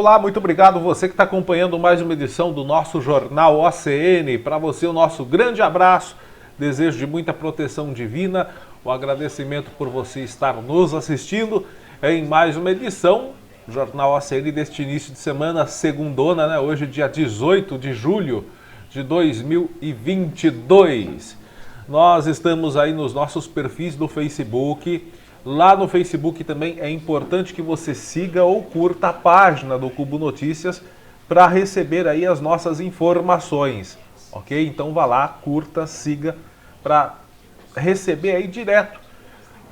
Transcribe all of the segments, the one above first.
Olá, muito obrigado você que está acompanhando mais uma edição do nosso Jornal OCN. Para você o nosso grande abraço, desejo de muita proteção divina, o agradecimento por você estar nos assistindo em mais uma edição do Jornal OCN deste início de semana, segundona, né? Hoje dia 18 de julho de 2022. Nós estamos aí nos nossos perfis do Facebook. Lá no Facebook também é importante que você siga ou curta a página do Cubo Notícias para receber aí as nossas informações, ok? Então vá lá, curta, siga para receber aí direto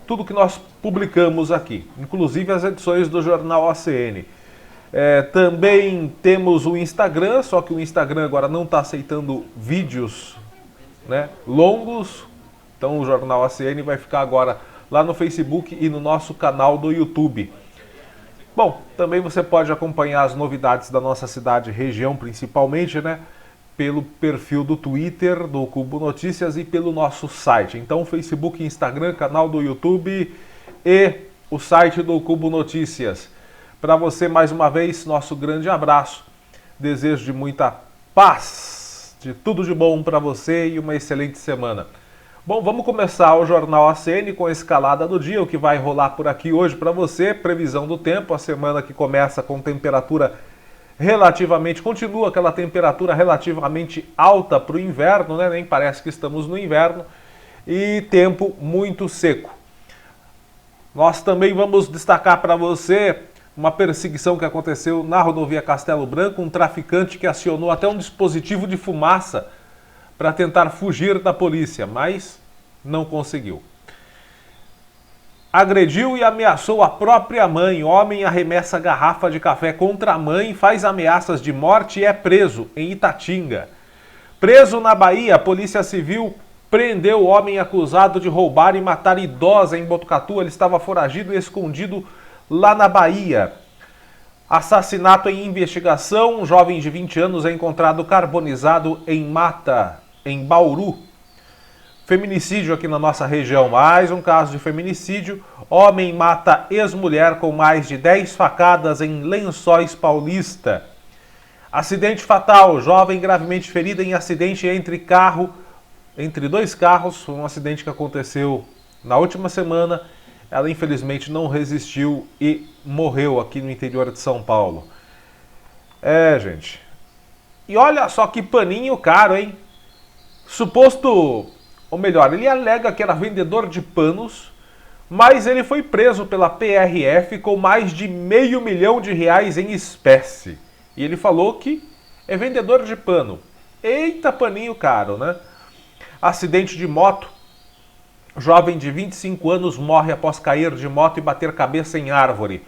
tudo que nós publicamos aqui, inclusive as edições do Jornal OCN. Também temos o Instagram, só que o Instagram agora não está aceitando vídeos, né, longos, então o Jornal OCN vai ficar agora lá no Facebook e no nosso canal do YouTube. Bom, também você pode acompanhar as novidades da nossa cidade e região, principalmente, né, pelo perfil do Twitter do Cubo Notícias e pelo nosso site. Então, Facebook, Instagram, canal do YouTube e o site do Cubo Notícias. Para você, mais uma vez, nosso grande abraço. Desejo de muita paz, de tudo de bom para você e uma excelente semana. Bom, vamos começar o Jornal ACN com a escalada do dia, o que vai rolar por aqui hoje para você, previsão do tempo, a semana que começa com temperatura continua aquela temperatura relativamente alta para o inverno, né? Nem parece que estamos no inverno, e tempo muito seco. Nós também vamos destacar para você uma perseguição que aconteceu na rodovia Castelo Branco, um traficante que acionou até um dispositivo de fumaça para tentar fugir da polícia, mas não conseguiu. Agrediu e ameaçou a própria mãe. Homem arremessa garrafa de café contra a mãe, faz ameaças de morte e é preso em Itatinga. Preso na Bahia, a Polícia Civil prendeu o homem acusado de roubar e matar idosa em Botucatu. Ele estava foragido e escondido lá na Bahia. Assassinato em investigação. Um jovem de 20 anos é encontrado carbonizado em mata, em Bauru. Feminicídio aqui na nossa região, mais um caso de feminicídio. Homem mata ex-mulher com mais de 10 facadas em Lençóis Paulista. Acidente fatal, jovem gravemente ferida em acidente entre dois carros. Foi um acidente que aconteceu na última semana. Ela infelizmente não resistiu e morreu aqui no interior de São Paulo. Gente. E olha só que paninho caro, hein? Ou melhor, ele alega que era vendedor de panos, mas ele foi preso pela PRF com mais de R$500 mil em espécie. E ele falou que é vendedor de pano. Eita, paninho caro, né? Acidente de moto. Jovem de 25 anos morre após cair de moto e bater cabeça em árvore.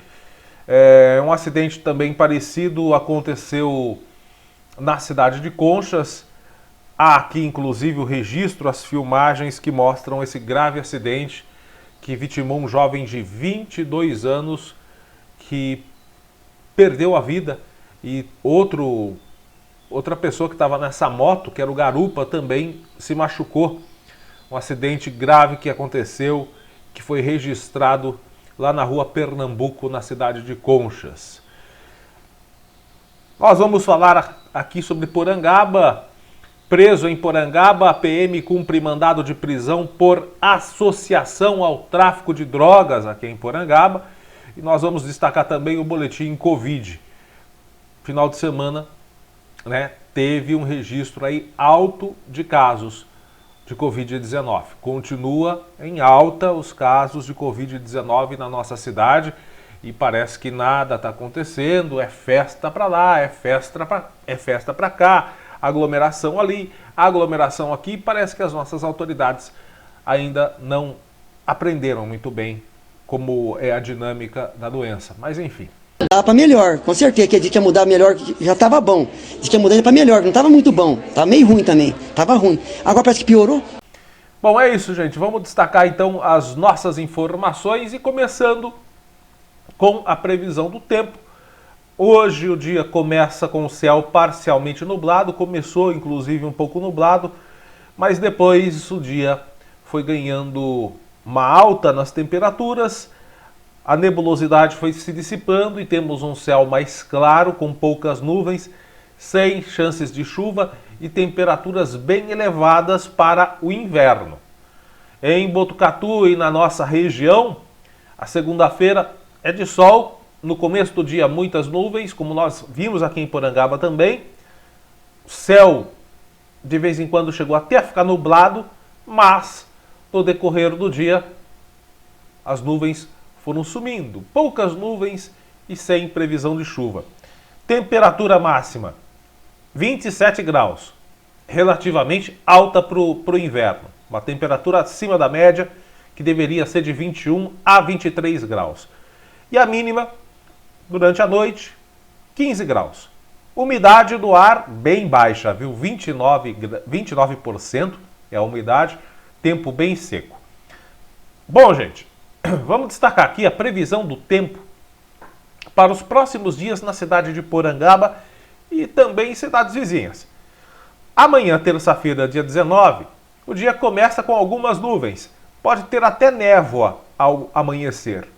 Um acidente também parecido aconteceu na cidade de Conchas. Há aqui, inclusive, o registro, as filmagens que mostram esse grave acidente que vitimou um jovem de 22 anos que perdeu a vida e outra pessoa que estava nessa moto, que era o garupa, também se machucou. Um acidente grave que aconteceu, que foi registrado lá na rua Pernambuco, na cidade de Conchas. Nós vamos falar aqui sobre Porangaba. Preso em Porangaba, a PM cumpre mandado de prisão por associação ao tráfico de drogas aqui em Porangaba. E nós vamos destacar também o boletim Covid. Final de semana, né, teve um registro aí alto de casos de Covid-19. Continua em alta os casos de Covid-19 na nossa cidade e parece que nada está acontecendo, é festa para lá, é festa para cá, aglomeração ali, aglomeração aqui. Parece que as nossas autoridades ainda não aprenderam muito bem como é a dinâmica da doença, mas enfim. Dá para melhor, com certeza, que a gente ia mudar melhor, já estava bom. Diz que ia mudar para melhor, não estava muito bom, estava meio ruim também, estava ruim. Agora parece que piorou. Bom, é isso, gente. Vamos destacar então as nossas informações e começando com a previsão do tempo. Hoje o dia começa com o céu parcialmente nublado, começou inclusive um pouco nublado, mas depois o dia foi ganhando uma alta nas temperaturas. a nebulosidade foi se dissipando e temos um céu mais claro, com poucas nuvens, sem chances de chuva e temperaturas bem elevadas para o inverno. Em Botucatu e na nossa região, a segunda-feira é de sol, no começo do dia muitas nuvens, como nós vimos aqui em Porangaba também. O céu de vez em quando chegou até a ficar nublado, mas no decorrer do dia as nuvens foram sumindo. Poucas nuvens e sem previsão de chuva. Temperatura máxima 27 graus, relativamente alta para o inverno. Uma temperatura acima da média, que deveria ser de 21 a 23 graus. E a mínima, durante a noite, 15 graus. Umidade do ar bem baixa, viu? 29% é a umidade, tempo bem seco. Bom, gente, vamos destacar aqui a previsão do tempo para os próximos dias na cidade de Porangaba e também em cidades vizinhas. Amanhã, terça-feira, dia 19, o dia começa com algumas nuvens. Pode ter até névoa ao amanhecer,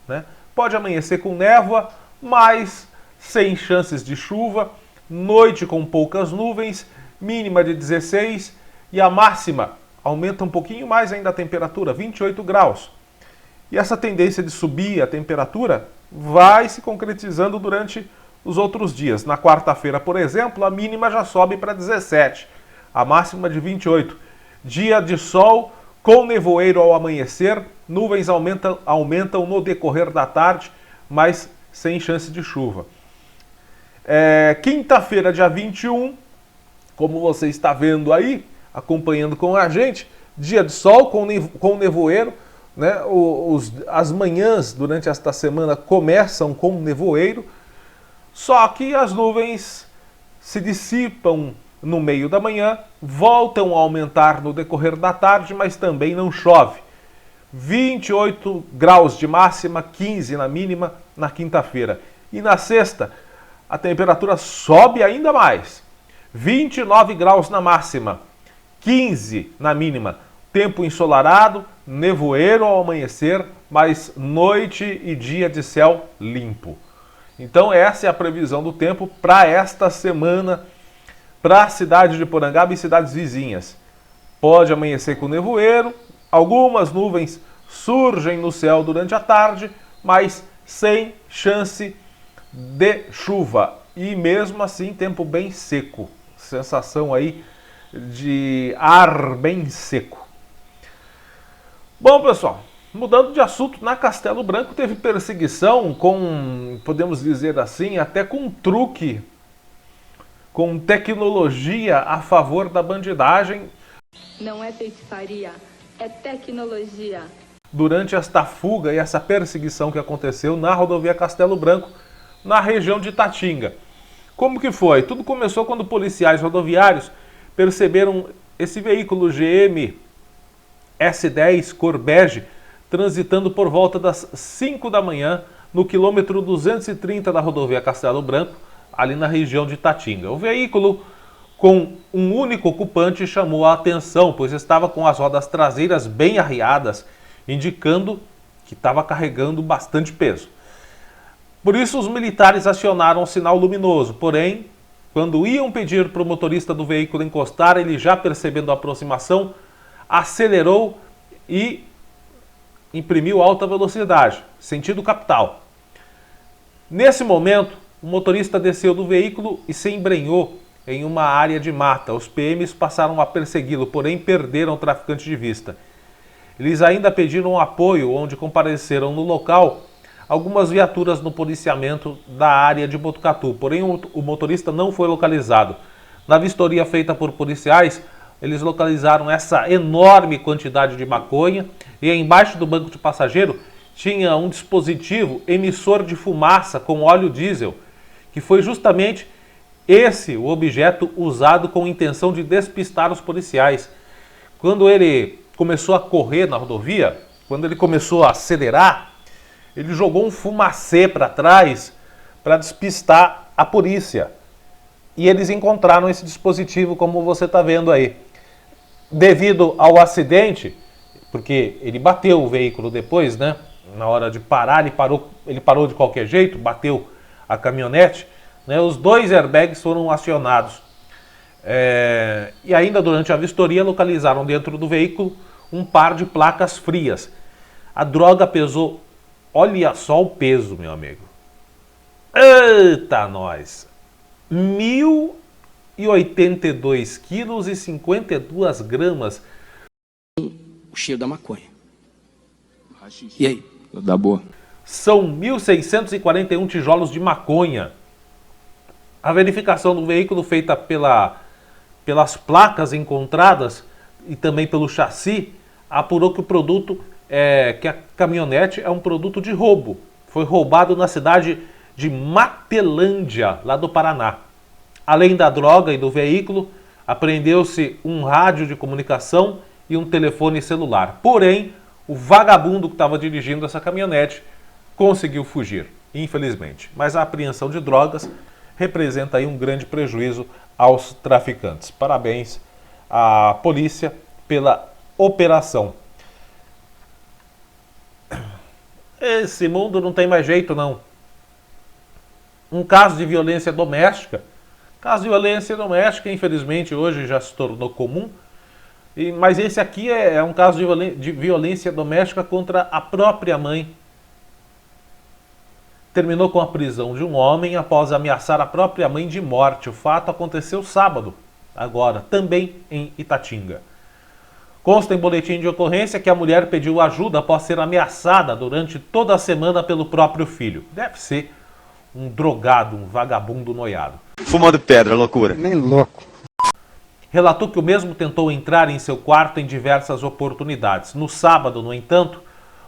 né? Pode amanhecer com névoa, mas sem chances de chuva. Noite com poucas nuvens, mínima de 16 e a máxima aumenta um pouquinho mais ainda a temperatura, 28 graus. E essa tendência de subir a temperatura vai se concretizando durante os outros dias. Na quarta-feira, por exemplo, a mínima já sobe para 17, a máxima de 28. Dia de sol com nevoeiro ao amanhecer, nuvens aumentam no decorrer da tarde, mas sem chance de chuva. Quinta-feira, dia 21, como você está vendo aí, acompanhando com a gente, dia de sol com nevoeiro, né? As manhãs durante esta semana começam com nevoeiro, só que as nuvens se dissipam no meio da manhã, voltam a aumentar no decorrer da tarde, mas também não chove. 28 graus de máxima, 15 na mínima na quinta-feira. E na sexta, a temperatura sobe ainda mais. 29 graus na máxima, 15 na mínima. Tempo ensolarado, nevoeiro ao amanhecer, mas noite e dia de céu limpo. Então essa é a previsão do tempo para esta semana, para a cidade de Porangaba e cidades vizinhas. Pode amanhecer com nevoeiro, algumas nuvens surgem no céu durante a tarde, mas sem chance de chuva. E mesmo assim, tempo bem seco. Sensação aí de ar bem seco. Bom, pessoal, mudando de assunto, na Castelo Branco teve perseguição com, podemos dizer assim, até com truque, com tecnologia a favor da bandidagem. Não é feitiçaria, é tecnologia. Durante esta fuga e essa perseguição que aconteceu na rodovia Castelo Branco, na região de Itatinga. Como que foi? Tudo começou quando policiais rodoviários perceberam esse veículo GM S10 cor bege transitando por volta das 5 da manhã no quilômetro 230 da rodovia Castelo Branco, ali na região de Itatinga. O veículo com um único ocupante chamou a atenção, pois estava com as rodas traseiras bem arriadas, indicando que estava carregando bastante peso. Por isso os militares acionaram o sinal luminoso, porém, quando iam pedir para o motorista do veículo encostar, ele já percebendo a aproximação, acelerou e imprimiu alta velocidade, sentido capital. Nesse momento, o motorista desceu do veículo e se embrenhou em uma área de mata. Os PMs passaram a persegui-lo, porém perderam o traficante de vista. Eles ainda pediram apoio, onde compareceram no local algumas viaturas no policiamento da área de Botucatu, porém o motorista não foi localizado. Na vistoria feita por policiais, eles localizaram essa enorme quantidade de maconha e embaixo do banco de passageiro tinha um dispositivo emissor de fumaça com óleo diesel, que foi justamente esse o objeto usado com intenção de despistar os policiais. Quando ele começou a correr na rodovia, quando ele começou a acelerar, ele jogou um fumacê para trás para despistar a polícia. E eles encontraram esse dispositivo, como você está vendo aí. Devido ao acidente, porque ele bateu o veículo depois, né? na hora de parar, ele parou de qualquer jeito, bateu a caminhonete, né? Os 2 airbags foram acionados. E ainda durante a vistoria localizaram dentro do veículo um par de placas frias. A droga pesou, olha só o peso, meu amigo. Eita, nós! 1.082 quilos e 52 gramas. O cheiro da maconha. E aí? Dá boa. São 1.641 tijolos de maconha. A verificação do veículo feita pelas placas encontradas e também pelo chassi apurou que o produto, que a caminhonete é um produto de roubo. Foi roubado na cidade de Matelândia, lá do Paraná. Além da droga e do veículo, apreendeu-se um rádio de comunicação e um telefone celular. Porém, o vagabundo que estava dirigindo essa caminhonete conseguiu fugir, infelizmente. Mas a apreensão de drogas representa aí um grande prejuízo aos traficantes. Parabéns à polícia pela operação. Esse mundo não tem mais jeito, não. Um caso de violência doméstica. Caso de violência doméstica, infelizmente, hoje já se tornou comum. Mas esse aqui é um caso de violência doméstica contra a própria mãe. Terminou com a prisão de um homem após ameaçar a própria mãe de morte. O fato aconteceu sábado, agora, também em Itatinga. Consta em boletim de ocorrência que a mulher pediu ajuda após ser ameaçada durante toda a semana pelo próprio filho. Deve ser um drogado, um vagabundo noiado. Fumando pedra, loucura. Nem louco. Relatou que o mesmo tentou entrar em seu quarto em diversas oportunidades. No sábado, no entanto,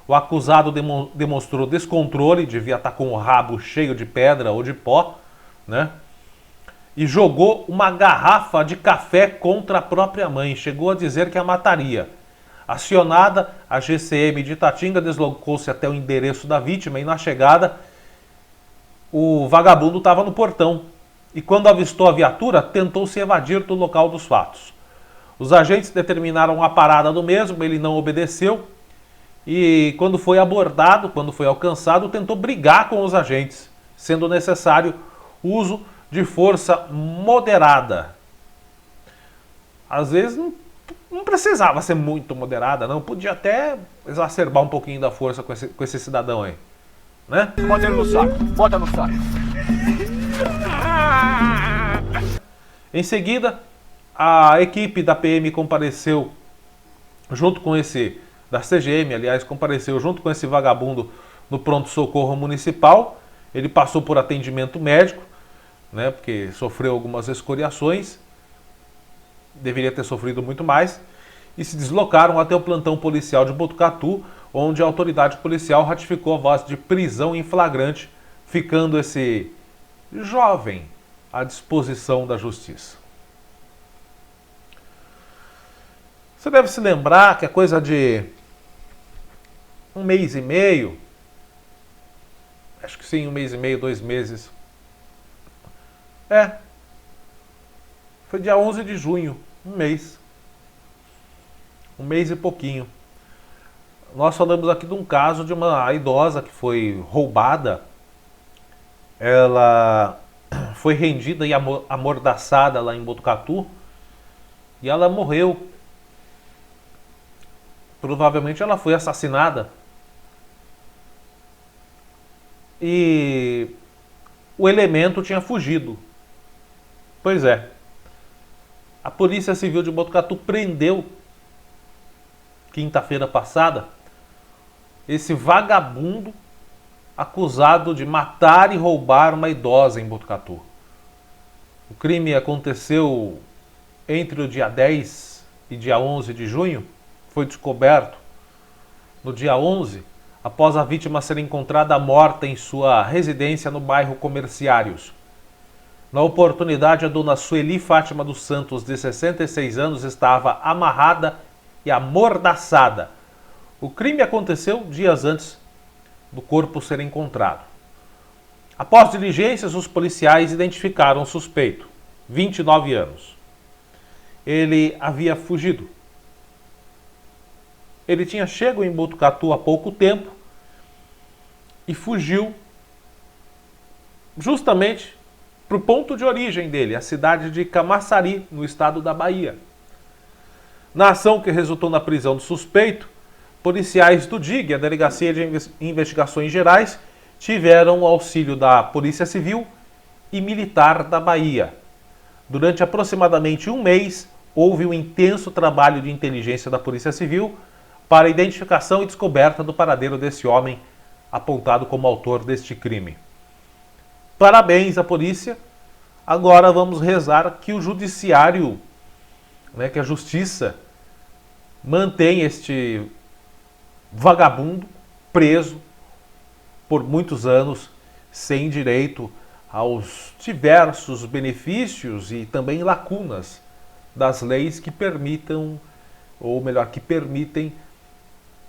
o acusado demonstrou descontrole, devia estar com o rabo cheio de pedra ou de pó, né? E jogou uma garrafa de café contra a própria mãe. Chegou a dizer que a mataria. Acionada, a GCM de Itatinga deslocou-se até o endereço da vítima e na chegada o vagabundo estava no portão. E quando avistou a viatura, tentou se evadir do local dos fatos. Os agentes determinaram a parada do mesmo, ele não obedeceu e quando foi abordado, quando foi alcançado, tentou brigar com os agentes, sendo necessário o uso de força moderada. Às vezes não precisava ser muito moderada, não. Podia até exacerbar um pouquinho da força com esse cidadão aí, né? Bota ele no saco, bota no saco. Em seguida, a equipe da PM compareceu junto com da CGM, aliás, compareceu junto com esse vagabundo no pronto-socorro municipal. Ele passou por atendimento médico, né, porque sofreu algumas escoriações, deveria ter sofrido muito mais, e se deslocaram até o plantão policial de Botucatu, onde a autoridade policial ratificou a voz de prisão em flagrante, ficando esse jovem à disposição da justiça. Você deve se lembrar que é coisa de 1 mês e meio, acho que sim, 1 mês e meio, 2 meses. Foi dia 11 de junho, 1 mês. 1 mês e pouquinho. Nós falamos aqui de um caso de uma idosa que foi roubada. Ela foi rendida e amordaçada lá em Botucatu e ela morreu. Provavelmente ela foi assassinada. E o elemento tinha fugido. Pois é. A Polícia Civil de Botucatu prendeu, quinta-feira passada, esse vagabundo acusado de matar e roubar uma idosa em Botucatu. O crime aconteceu entre o dia 10 e dia 11 de junho. Foi descoberto no dia 11, após a vítima ser encontrada morta em sua residência no bairro Comerciários. Na oportunidade, a dona Sueli Fátima dos Santos, de 66 anos, estava amarrada e amordaçada. O crime aconteceu dias antes do corpo ser encontrado. Após diligências, os policiais identificaram o suspeito, 29 anos. Ele havia fugido. Ele tinha chego em Botucatu há pouco tempo e fugiu justamente para o ponto de origem dele, a cidade de Camaçari, no estado da Bahia. Na ação que resultou na prisão do suspeito, policiais do DIG, a Delegacia de Investigações Gerais, tiveram o auxílio da Polícia Civil e Militar da Bahia. Durante aproximadamente um mês, houve um intenso trabalho de inteligência da Polícia Civil para a identificação e descoberta do paradeiro desse homem apontado como autor deste crime. Parabéns à polícia. Agora vamos rezar que o judiciário, que a justiça mantém este vagabundo preso por muitos anos, sem direito aos diversos benefícios e também lacunas das leis que permitam, ou melhor, que permitem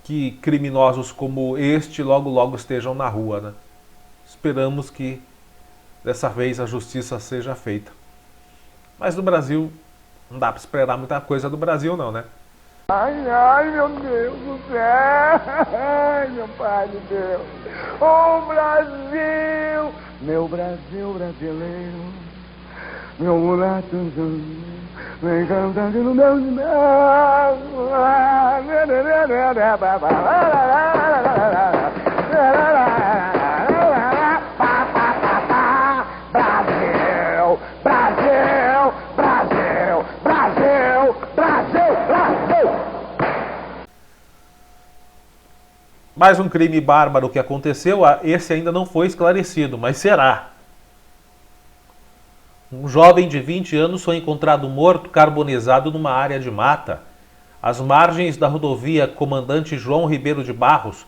que criminosos como este logo logo estejam na rua, né? Esperamos que dessa vez a justiça seja feita. Mas no Brasil, não dá para esperar muita coisa do Brasil não, né? Ai, ai, meu Deus do céu! Ai, meu Pai de Deus! Ô Brasil! Meu Brasil brasileiro, meu mulato vem cantando no meu Brasil, Brasil, Brasil, Brasil, Brasil, Brasil. Mais um crime bárbaro que aconteceu, esse ainda não foi esclarecido, mas será. Um jovem de 20 anos foi encontrado morto, carbonizado numa área de mata, às margens da rodovia Comandante João Ribeiro de Barros,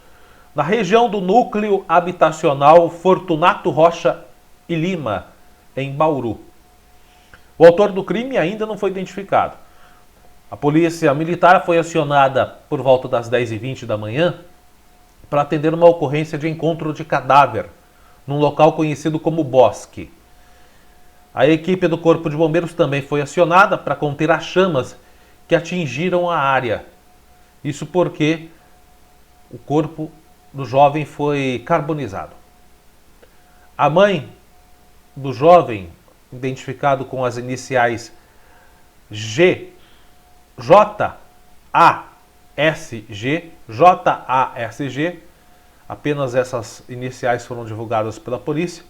na região do núcleo habitacional Fortunato Rocha e Lima, em Bauru. O autor do crime ainda não foi identificado. A polícia militar foi acionada por volta das 10h20 da manhã para atender uma ocorrência de encontro de cadáver num local conhecido como Bosque. A equipe do Corpo de Bombeiros também foi acionada para conter as chamas que atingiram a área. Isso porque o corpo do jovem foi carbonizado. A mãe do jovem, identificado com as iniciais JASG, apenas essas iniciais foram divulgadas pela polícia,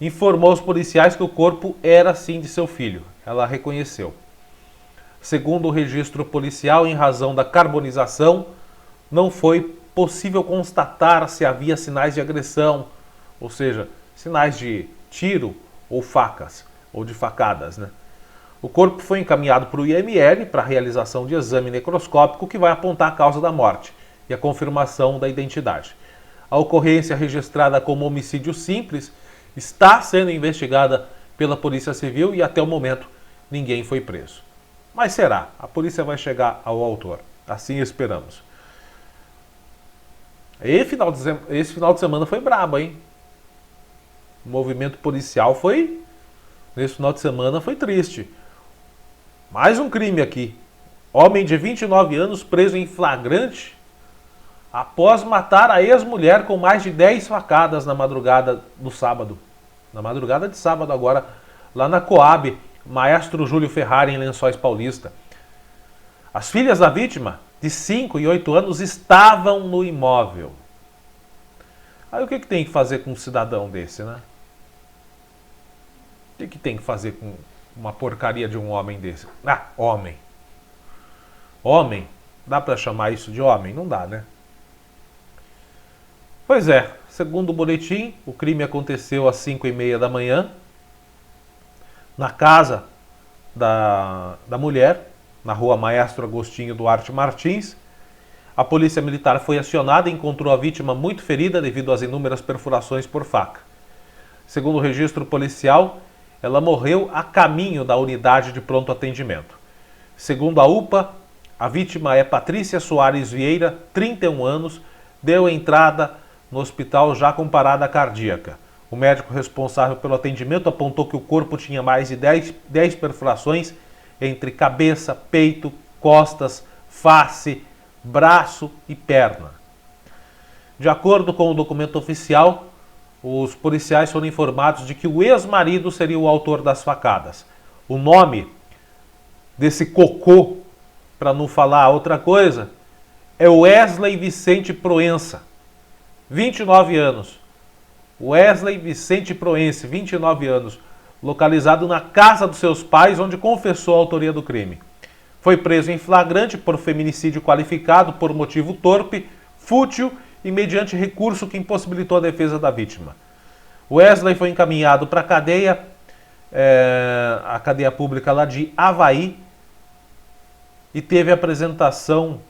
informou aos policiais que o corpo era sim de seu filho. Ela reconheceu. Segundo o registro policial, em razão da carbonização, não foi possível constatar se havia sinais de agressão, ou seja, sinais de tiro ou facas, ou de facadas, né? O corpo foi encaminhado para o IML para a realização de exame necroscópico que vai apontar a causa da morte e a confirmação da identidade. A ocorrência registrada como homicídio simples está sendo investigada pela Polícia Civil e até o momento ninguém foi preso. Mas será? A polícia vai chegar ao autor. Assim esperamos. Esse final de semana foi brabo, hein? O movimento policial nesse final de semana foi triste. Mais um crime aqui. Homem de 29 anos preso em flagrante após matar a ex-mulher com mais de 10 facadas na madrugada do sábado. Na madrugada de sábado agora, lá na Coab, Maestro Júlio Ferrari, em Lençóis Paulista. As filhas da vítima, de 5 e 8 anos, estavam no imóvel. Aí o que tem que fazer com um cidadão desse, né? O que tem que fazer com uma porcaria de um homem desse? Ah, homem. Homem? Dá para chamar isso de homem? Não dá, né? Pois é, segundo o boletim, o crime aconteceu às 5h30 da manhã, na casa da mulher, na rua Maestro Agostinho Duarte Martins. A polícia militar foi acionada e encontrou a vítima muito ferida devido às inúmeras perfurações por faca. Segundo o registro policial, ela morreu a caminho da unidade de pronto atendimento. Segundo a UPA, a vítima é Patrícia Soares Vieira, 31 anos, deu entrada no hospital já com parada cardíaca. O médico responsável pelo atendimento apontou que o corpo tinha mais de 10 perfurações entre cabeça, peito, costas, face, braço e perna. De acordo com o documento oficial, os policiais foram informados de que o ex-marido seria o autor das facadas. O nome desse cocô, para não falar outra coisa, é Wesley Vicente Proença, 29 anos. Wesley Vicente Proença, 29 anos, localizado na casa dos seus pais, onde confessou a autoria do crime. Foi preso em flagrante por feminicídio qualificado por motivo torpe, fútil e mediante recurso que impossibilitou a defesa da vítima. Wesley foi encaminhado para a cadeia pública lá de Avaí, e teve apresentação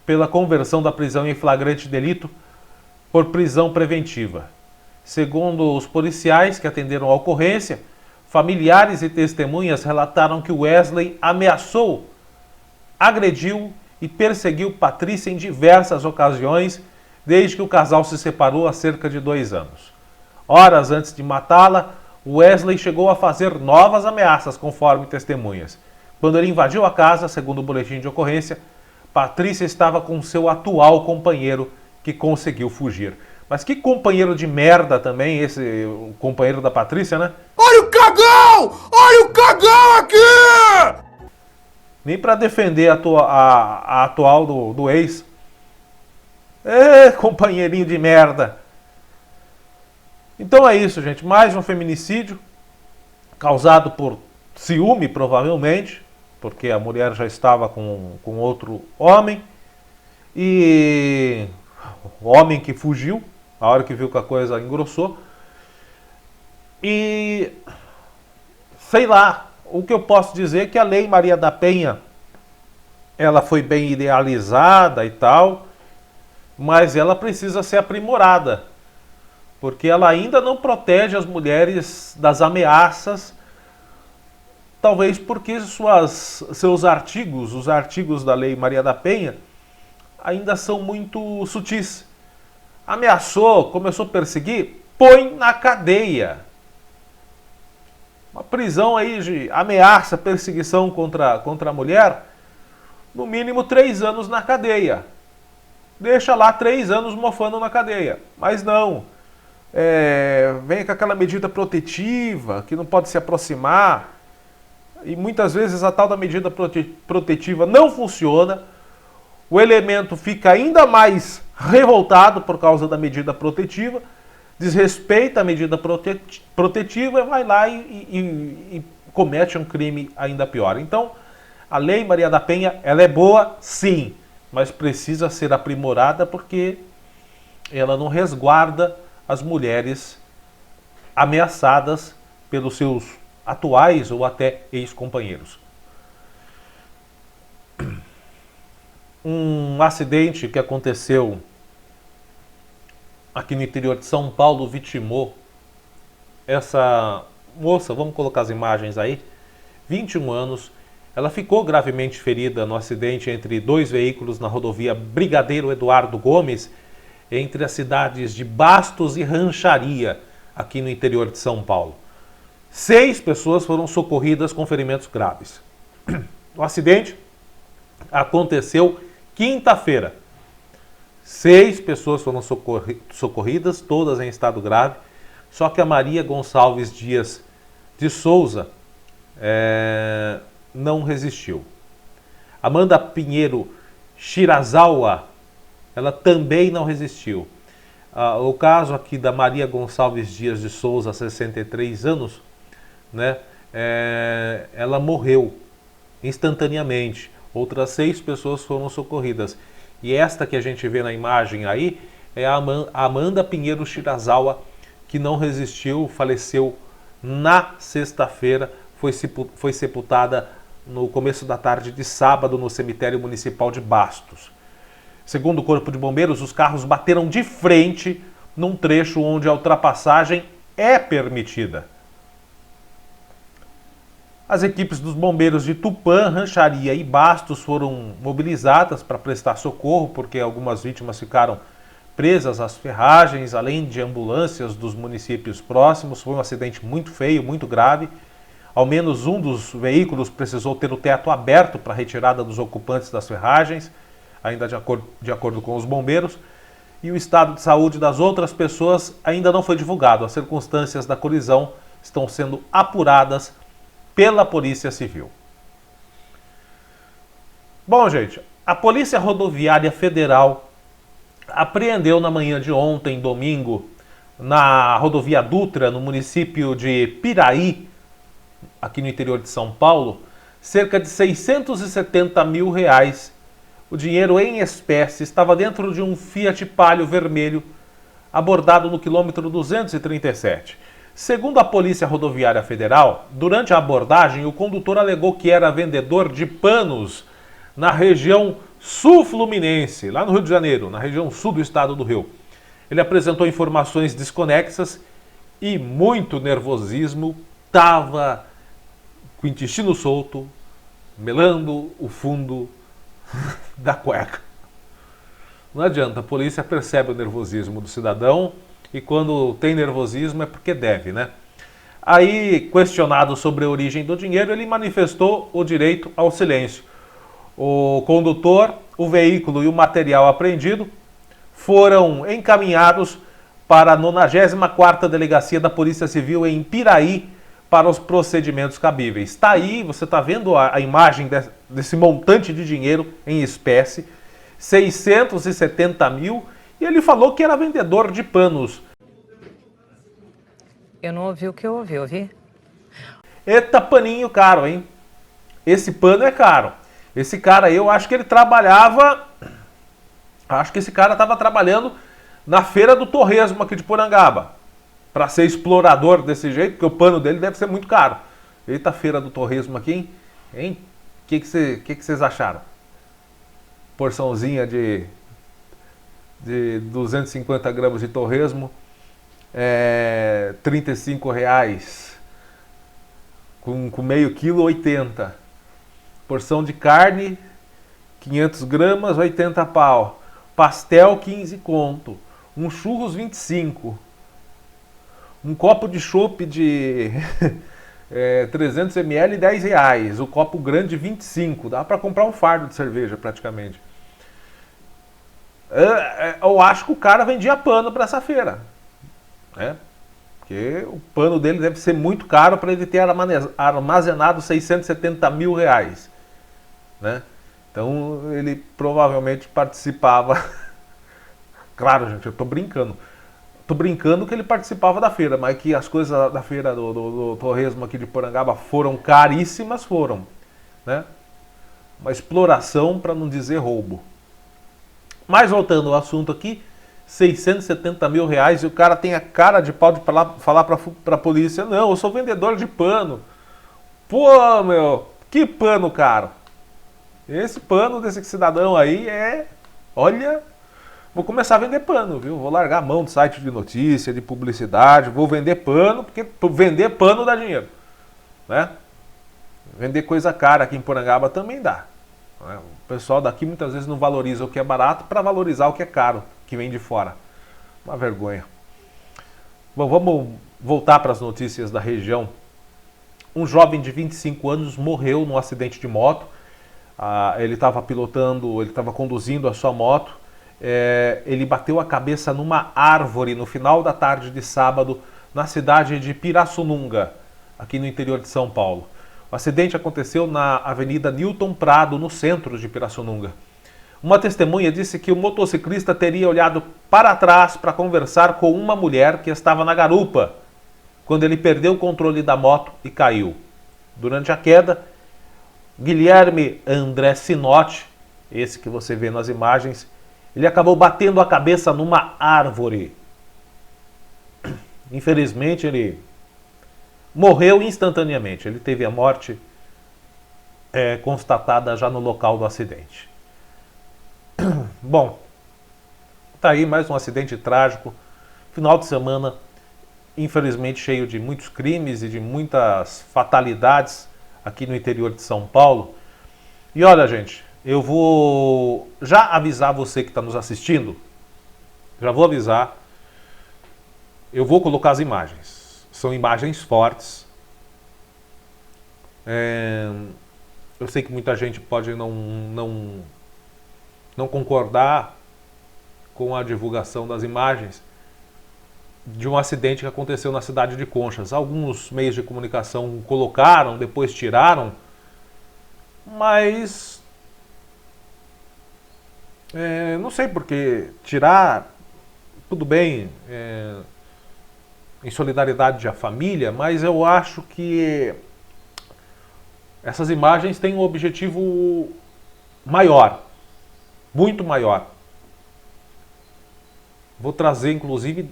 pela conversão da prisão em flagrante delito por prisão preventiva. Segundo os policiais que atenderam a ocorrência, familiares e testemunhas relataram que Wesley ameaçou, agrediu e perseguiu Patrícia em diversas ocasiões, desde que o casal se separou há cerca de 2 anos. Horas antes de matá-la, Wesley chegou a fazer novas ameaças, conforme testemunhas. Quando ele invadiu a casa, segundo o boletim de ocorrência, Patrícia estava com seu atual companheiro, que conseguiu fugir. Mas que companheiro de merda também, esse o companheiro da Patrícia, né? Olha o cagão! Olha o cagão aqui! Nem para defender a atual do ex. Companheirinho de merda. Então é isso, gente. Mais um feminicídio causado por ciúme, provavelmente, porque a mulher já estava com outro homem. E o homem que fugiu, a hora que viu que a coisa engrossou. E sei lá, o que eu posso dizer é que a Lei Maria da Penha, ela foi bem idealizada e tal, mas ela precisa ser aprimorada, porque ela ainda não protege as mulheres das ameaças, talvez porque seus artigos, os artigos da Lei Maria da Penha, ainda são muito sutis. Ameaçou, começou a perseguir, põe na cadeia. Uma prisão aí de ameaça, perseguição contra a mulher, no mínimo 3 anos na cadeia. Deixa lá 3 anos mofando na cadeia. Mas não. Vem com aquela medida protetiva, que não pode se aproximar. E muitas vezes a tal da medida protetiva não funciona. O elemento fica ainda mais revoltado por causa da medida protetiva, desrespeita a medida protetiva e vai lá e comete um crime ainda pior. Então, a Lei Maria da Penha, ela é boa, sim, mas precisa ser aprimorada porque ela não resguarda as mulheres ameaçadas pelos seus atuais ou até ex-companheiros. Um acidente que aconteceu aqui no interior de São Paulo vitimou essa moça, vamos colocar as imagens aí, 21 anos, ela ficou gravemente ferida no acidente entre 2 veículos na rodovia Brigadeiro Eduardo Gomes, entre as cidades de Bastos e Rancharia, aqui no interior de São Paulo. 6 pessoas foram socorridas com ferimentos graves. O acidente aconteceu quinta-feira. 6 pessoas foram socorridas, todas em estado grave, só que a Maria Gonçalves Dias de Souza não resistiu. Amanda Pinheiro Shirazawa, ela também não resistiu. O caso aqui da Maria Gonçalves Dias de Souza, 63 anos, né, ela morreu instantaneamente. Outras 6 pessoas foram socorridas. E esta que a gente vê na imagem aí é a Amanda Pinheiro Shirazawa, que não resistiu, faleceu na sexta-feira, foi sepultada no começo da tarde de sábado no cemitério municipal de Bastos. Segundo o Corpo de Bombeiros, os carros bateram de frente num trecho onde a ultrapassagem é permitida. As equipes dos bombeiros de Tupã, Rancharia e Bastos foram mobilizadas para prestar socorro, porque algumas vítimas ficaram presas às ferragens, além de ambulâncias dos municípios próximos. Foi um acidente muito feio, muito grave. Ao menos um dos veículos precisou ter o teto aberto para a retirada dos ocupantes das ferragens, ainda de acordo com os bombeiros. e o estado de saúde das outras pessoas ainda não foi divulgado. As circunstâncias da colisão estão sendo apuradas pela Polícia Civil. Bom, gente, a Polícia Rodoviária Federal apreendeu na manhã de ontem, domingo, na rodovia Dutra, no município de Piraí, aqui no interior de São Paulo, cerca de R$670 mil. O dinheiro em espécie estava dentro de um Fiat Palio vermelho, abordado no quilômetro 237. Segundo a Polícia Rodoviária Federal, durante a abordagem, o condutor alegou que era vendedor de panos na região sul-fluminense, lá no Rio de Janeiro, na região sul do estado do Rio. Ele apresentou informações desconexas e muito nervosismo, estava com o intestino solto, melando o fundo da cueca. Não adianta, a polícia percebe o nervosismo do cidadão e quando tem nervosismo é porque deve, né? Aí, questionado sobre a origem do dinheiro, ele manifestou o direito ao silêncio. O condutor, o veículo e o material apreendido foram encaminhados para a 94ª Delegacia da Polícia Civil em Piraí para os procedimentos cabíveis. Está aí, você está vendo a imagem desse montante de dinheiro em espécie, 670 mil, e ele falou que era vendedor de panos. Eu não ouvi o que eu ouvi? Eita, paninho caro, hein? Esse pano é caro. Esse cara aí, eu acho que ele trabalhava... Acho que esse cara estava trabalhando na Feira do Torresmo aqui de Porangaba. Para ser explorador desse jeito, porque o pano dele deve ser muito caro. Eita, Feira do Torresmo aqui, hein? O que vocês acharam? Porçãozinha de 250 gramas de torresmo, R$35. Com meio quilo, 80. Porção de carne, 500 gramas, 80 pau. Pastel, 15 conto. Um churros, 25. Um copo de chopp de 300 ml, R$10. O copo grande, 25. Dá para comprar um fardo de cerveja, praticamente. Eu acho que o cara vendia pano para essa feira. Né? Porque o pano dele deve ser muito caro para ele ter armazenado 670 mil reais. Né? Então ele provavelmente participava. Claro, gente, eu tô brincando. Tô brincando que ele participava da feira, mas que as coisas da feira do Torresmo aqui de Porangaba foram caríssimas, foram. Né? Uma exploração, para não dizer roubo. Mas voltando ao assunto aqui, 670 mil reais, e o cara tem a cara de pau de falar pra polícia: não, eu sou vendedor de pano. Pô, meu, que pano caro. Esse pano desse cidadão aí olha, vou começar a vender pano, viu? Vou largar a mão do site de notícia, de publicidade, vou vender pano, porque vender pano dá dinheiro. Né? Vender coisa cara aqui em Porangaba também dá. Né? O pessoal daqui muitas vezes não valoriza o que é barato para valorizar o que é caro, que vem de fora. Uma vergonha. Bom, vamos voltar para as notícias da região. Um jovem de 25 anos morreu num acidente de moto. Ele estava pilotando, ele estava conduzindo a sua moto. Ele bateu a cabeça numa árvore no final da tarde de sábado na cidade de Pirassununga, aqui no interior de São Paulo. O acidente aconteceu na Avenida Newton Prado, no centro de Pirassununga. Uma testemunha disse que o motociclista teria olhado para trás para conversar com uma mulher que estava na garupa, quando ele perdeu o controle da moto e caiu. Durante a queda, Guilherme André Sinotti, esse que você vê nas imagens, ele acabou batendo a cabeça numa árvore. Infelizmente, ele morreu instantaneamente. Ele teve a morte constatada já no local do acidente. Bom, tá aí mais um acidente trágico. Final de semana, infelizmente, cheio de muitos crimes e de muitas fatalidades aqui no interior de São Paulo. E olha, gente, eu vou já avisar você que está nos assistindo. Já vou avisar. Eu vou colocar as imagens. São imagens fortes. Eu sei que muita gente pode não concordar com a divulgação das imagens de um acidente que aconteceu na cidade de Conchas. Alguns meios de comunicação colocaram, depois tiraram, mas não sei porque tirar, tudo bem, em solidariedade à família, mas eu acho que essas imagens têm um objetivo maior, muito maior. Vou trazer, inclusive,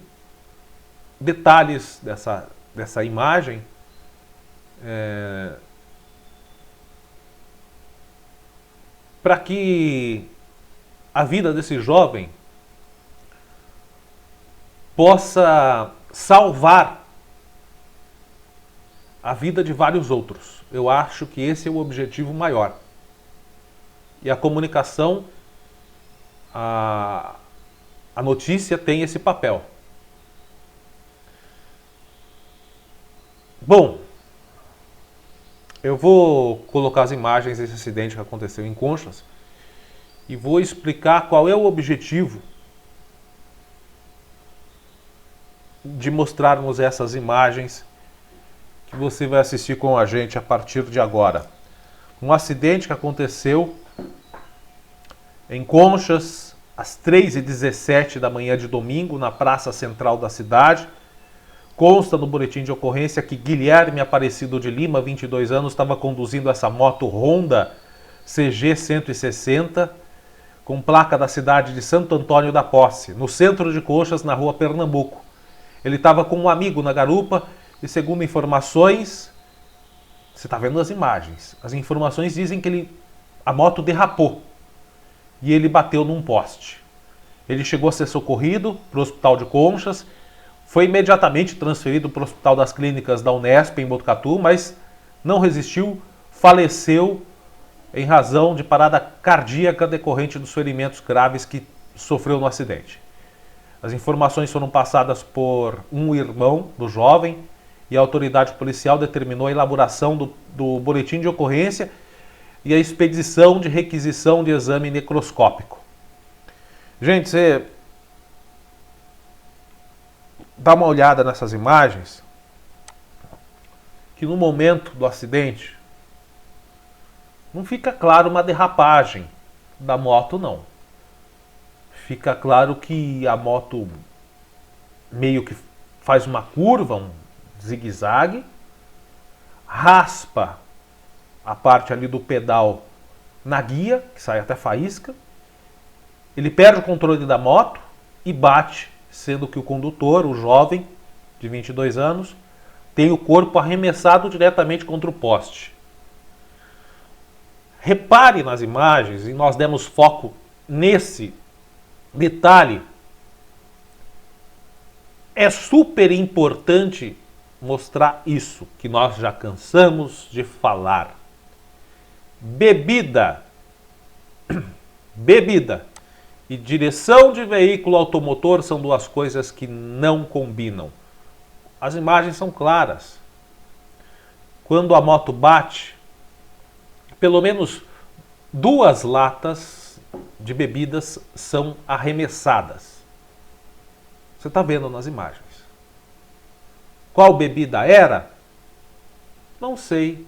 detalhes dessa imagem. Para que a vida desse jovem possa salvar a vida de vários outros. Eu acho que esse é o objetivo maior. E a comunicação, a notícia tem esse papel. Bom, eu vou colocar as imagens desse acidente que aconteceu em Conchas e vou explicar qual é o objetivo de mostrarmos essas imagens que você vai assistir com a gente a partir de agora. Um acidente que aconteceu em Conchas às 3h17 da manhã de domingo, na praça central da cidade. Consta no boletim de ocorrência que Guilherme Aparecido de Lima, 22 anos, estava conduzindo essa moto Honda CG 160 com placa da cidade de Santo Antônio da Posse, no centro de Conchas, na rua Pernambuco. Ele estava com um amigo na garupa e, segundo informações, você está vendo as imagens, as informações dizem que a moto derrapou e ele bateu num poste. Ele chegou a ser socorrido para o hospital de Conchas, foi imediatamente transferido para o Hospital das Clínicas da Unesp em Botucatu, mas não resistiu, faleceu em razão de parada cardíaca decorrente dos ferimentos graves que sofreu no acidente. As informações foram passadas por um irmão do jovem e a autoridade policial determinou a elaboração do boletim de ocorrência e a expedição de requisição de exame necroscópico. Gente, você dá uma olhada nessas imagens, que no momento do acidente não fica claro uma derrapagem da moto, não. Fica claro que a moto meio que faz uma curva, um zigue-zague, raspa a parte ali do pedal na guia, que sai até faísca, ele perde o controle da moto e bate, sendo que o condutor, o jovem de 22 anos, tem o corpo arremessado diretamente contra o poste. Repare nas imagens, e nós demos foco nesse detalhe. É super importante mostrar isso, que nós já cansamos de falar. Bebida e direção de veículo automotor são duas coisas que não combinam. As imagens são claras. Quando a moto bate, pelo menos 2 latas de bebidas são arremessadas. Você está vendo nas imagens. Qual bebida era? Não sei.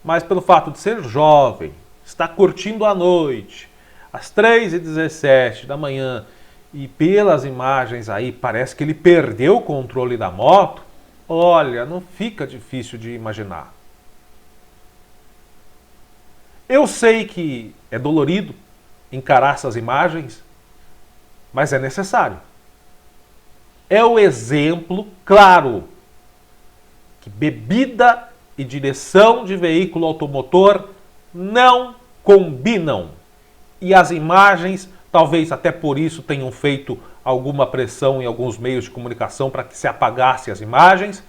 Mas pelo fato de ser jovem, estar curtindo a noite, às 3h17 da manhã, e pelas imagens aí parece que ele perdeu o controle da moto, olha, não fica difícil de imaginar. Eu sei que é dolorido encarar essas imagens, mas é necessário. É o exemplo claro que bebida e direção de veículo automotor não combinam. E as imagens, talvez até por isso tenham feito alguma pressão em alguns meios de comunicação para que se apagasse as imagens.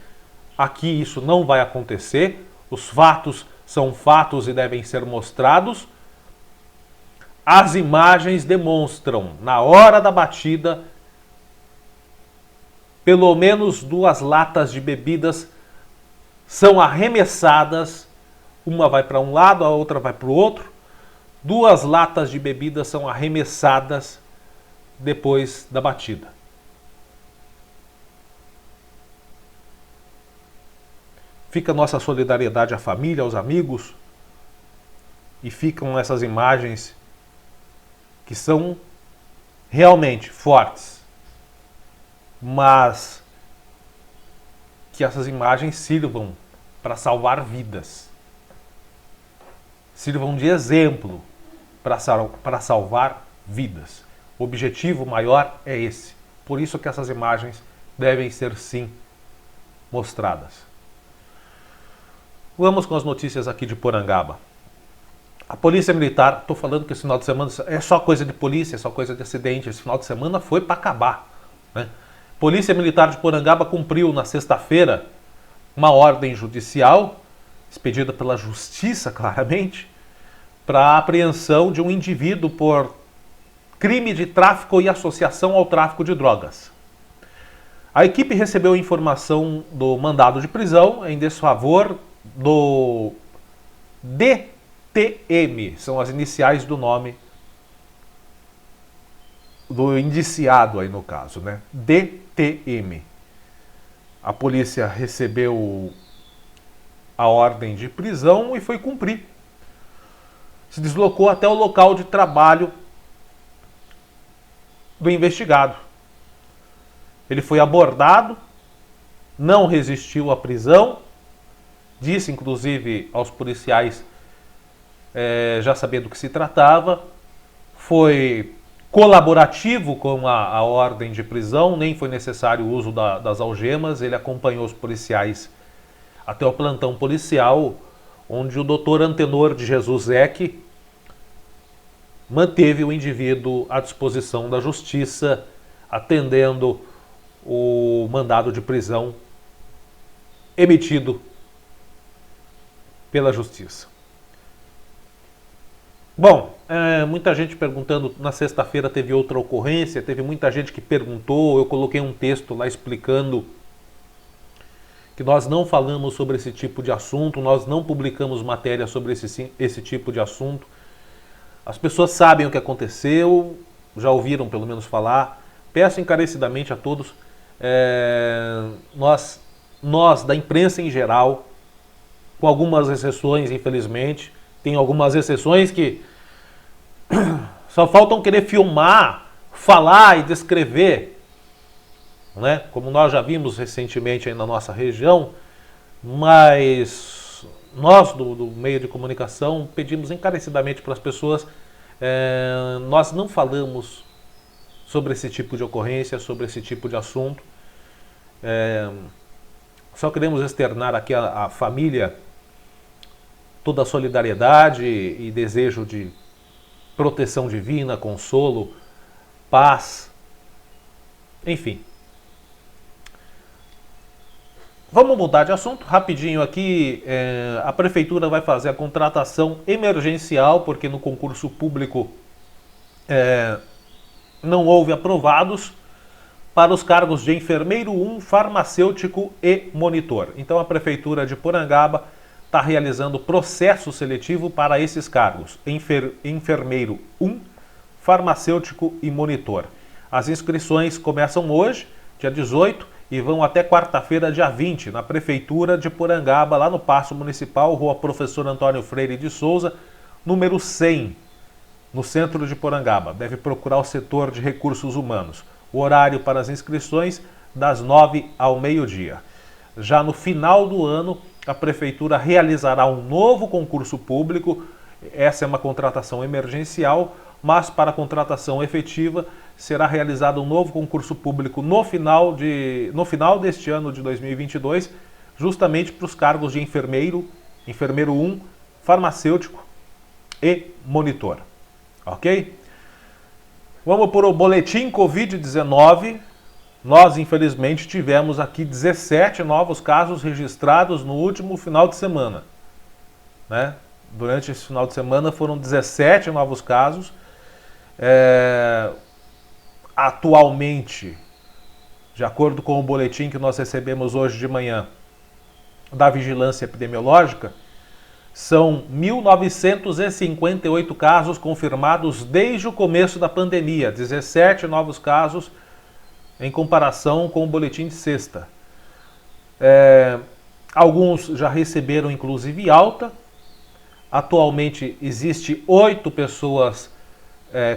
Aqui isso não vai acontecer. Os fatos são fatos e devem ser mostrados. As imagens demonstram, na hora da batida, pelo menos 2 latas de bebidas são arremessadas. Uma vai para um lado, a outra vai para o outro. 2 latas de bebidas são arremessadas depois da batida. Fica nossa solidariedade à família, aos amigos, e ficam essas imagens que são realmente fortes, mas que essas imagens sirvam para salvar vidas, sirvam de exemplo para salvar vidas. O objetivo maior é esse. Por isso que essas imagens devem ser, sim, mostradas. Vamos com as notícias aqui de Porangaba. A Polícia Militar, estou falando que esse final de semana é só coisa de polícia, é só coisa de acidente. Esse final de semana foi para acabar, né? Polícia Militar de Porangaba cumpriu na sexta-feira uma ordem judicial, expedida pela Justiça, claramente, para a apreensão de um indivíduo por crime de tráfico e associação ao tráfico de drogas. A equipe recebeu informação do mandado de prisão em desfavor do DTM, são as iniciais do nome do indiciado aí no caso, né? DTM. A polícia recebeu a ordem de prisão e foi cumprir. Se deslocou até o local de trabalho do investigado. Ele foi abordado, não resistiu à prisão, disse inclusive aos policiais já saber do que se tratava, foi colaborativo com a ordem de prisão, nem foi necessário o uso das algemas, ele acompanhou os policiais até o plantão policial, onde o doutor Antenor de Jesus Eck manteve o indivíduo à disposição da justiça, atendendo o mandado de prisão emitido pela justiça. Bom, muita gente perguntando, na sexta-feira teve outra ocorrência, teve muita gente que perguntou, eu coloquei um texto lá explicando que nós não falamos sobre esse tipo de assunto, nós não publicamos matéria sobre esse tipo de assunto. As pessoas sabem o que aconteceu, já ouviram pelo menos falar. Peço encarecidamente a todos, nós da imprensa em geral, com algumas exceções, infelizmente, tem algumas exceções que só faltam querer filmar, falar e descrever, né? Como nós já vimos recentemente aí na nossa região, mas nós do meio de comunicação pedimos encarecidamente para as pessoas, nós não falamos sobre esse tipo de ocorrência, sobre esse tipo de assunto. Só queremos externar aqui à família toda a solidariedade e desejo de proteção divina, consolo, paz, enfim. Vamos mudar de assunto rapidinho aqui. A prefeitura vai fazer a contratação emergencial, porque no concurso público não houve aprovados para os cargos de enfermeiro 1, farmacêutico e monitor. Então a prefeitura de Porangaba está realizando processo seletivo para esses cargos, enfermeiro 1, farmacêutico e monitor. As inscrições começam hoje, dia 18, e vão até quarta-feira, dia 20, na Prefeitura de Porangaba, lá no Paço Municipal, Rua Professor Antônio Freire de Souza, número 100, no centro de Porangaba. Deve procurar o setor de recursos humanos. O horário para as inscrições, das 9 ao meio-dia. Já no final do ano, a Prefeitura realizará um novo concurso público. Essa é uma contratação emergencial, mas para a contratação efetiva será realizado um novo concurso público no final deste ano de 2022, justamente para os cargos de enfermeiro 1, farmacêutico e monitor. Ok? Vamos para o boletim Covid-19. Nós, infelizmente, tivemos aqui 17 novos casos registrados no último final de semana, né? Durante esse final de semana foram 17 novos casos. Atualmente, de acordo com o boletim que nós recebemos hoje de manhã da Vigilância Epidemiológica, São 1.958 casos confirmados desde o começo da pandemia, 17 novos casos em comparação com o boletim de sexta. Alguns já receberam inclusive alta. Atualmente existe 8 pessoas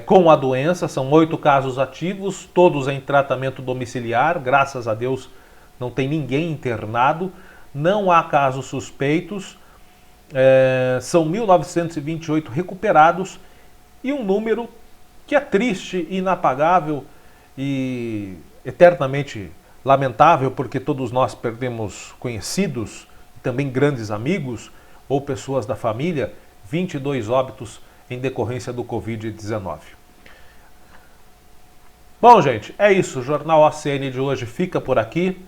com a doença, são 8 casos ativos, todos em tratamento domiciliar, graças a Deus não tem ninguém internado, não há casos suspeitos, são 1.928 recuperados e um número que é triste, inapagável e eternamente lamentável, porque todos nós perdemos conhecidos, também grandes amigos ou pessoas da família, 22 óbitos em decorrência do Covid-19. Bom, gente, é isso. O Jornal ACN de hoje fica por aqui.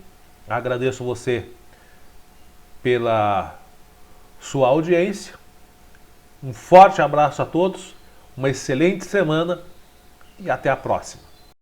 Agradeço você pela sua audiência. Um forte abraço a todos, uma excelente semana e até a próxima.